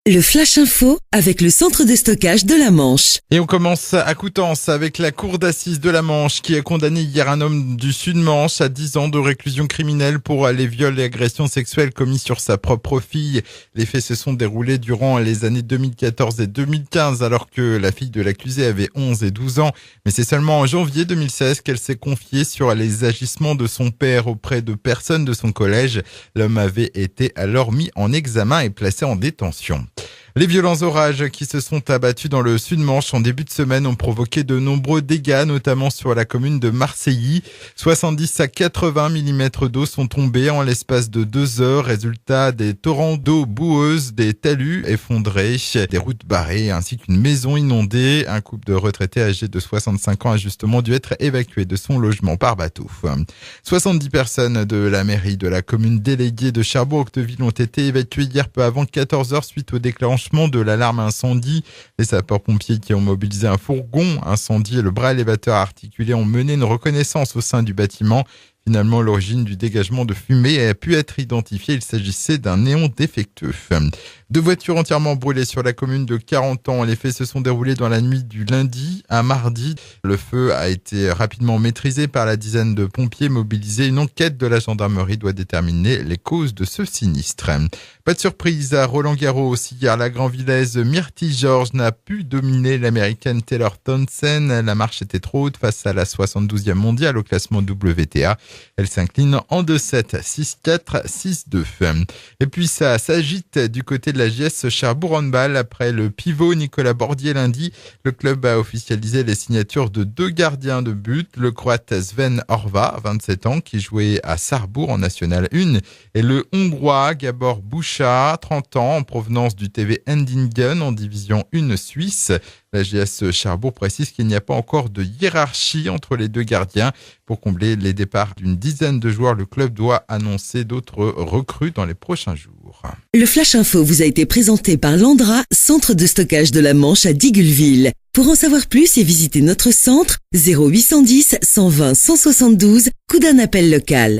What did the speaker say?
Le Flash Info avec le centre de stockage de la Manche. Et on commence à Coutances avec la cour d'assises de la Manche qui a condamné hier un homme du Sud-Manche à 10 ans de réclusion criminelle pour les viols et agressions sexuelles commis sur sa propre fille. Les faits se sont déroulés durant les années 2014 et 2015 alors que la fille de l'accusé avait 11 et 12 ans. Mais c'est seulement en janvier 2016 qu'elle s'est confiée sur les agissements de son père auprès de personnes de son collège. L'homme avait été alors mis en examen et placé en détention. Les violents orages qui se sont abattus dans le Sud-Manche en début de semaine ont provoqué de nombreux dégâts, notamment sur la commune de Marseilly. 70 à 80 mm d'eau sont tombés en l'espace de 2 heures. Résultat, des torrents d'eau boueuse, des talus effondrés, des routes barrées ainsi qu'une maison inondée. Un couple de retraités âgés de 65 ans a justement dû être évacué de son logement par bateau. 70 personnes de la mairie de la commune déléguée de Cherbourg-Octeville ont été évacuées hier peu avant 14 heures suite au déclenchement de l'alarme incendie. Les sapeurs-pompiers qui ont mobilisé un fourgon incendie et le bras élévateur articulé ont mené une reconnaissance au sein du bâtiment. Finalement, l'origine du dégagement de fumée a pu être identifiée. Il s'agissait d'un néon défectueux. 2 voitures entièrement brûlées sur la commune de 40 ans. Les faits se sont déroulés dans la nuit du lundi à mardi. Le feu a été rapidement maîtrisé par la dizaine de pompiers mobilisés. Une enquête de la gendarmerie doit déterminer les causes de ce sinistre. Pas de surprise à Roland-Garros. Hier, la Grand-Villaise Myrtle George n'a pu dominer l'américaine Taylor Townsend. La marche était trop haute face à la 72e mondiale au classement WTA. Elle s'incline en 2-7, 6-4, 6-2. Et puis ça s'agite du côté de la JS Cherbourg Handball. Après le pivot Nicolas Bordier lundi, le club a officialisé les signatures de 2 gardiens de but. Le Croate Sven Horvat, 27 ans, qui jouait à Sarrebourg en National 1, et le Hongrois Gabor Boucha, 30 ans, en provenance du TV Endingen en division 1 suisse. La JS Cherbourg précise qu'il n'y a pas encore de hiérarchie entre les 2 gardiens. Pour combler les départs d'une dizaine de joueurs, le club doit annoncer d'autres recrues dans les prochains jours. Le Flash Info vous a été présenté par Landra, centre de stockage de la Manche à Digulleville. Pour en savoir plus et visiter notre centre, 0810 120 172, coup d'un appel local.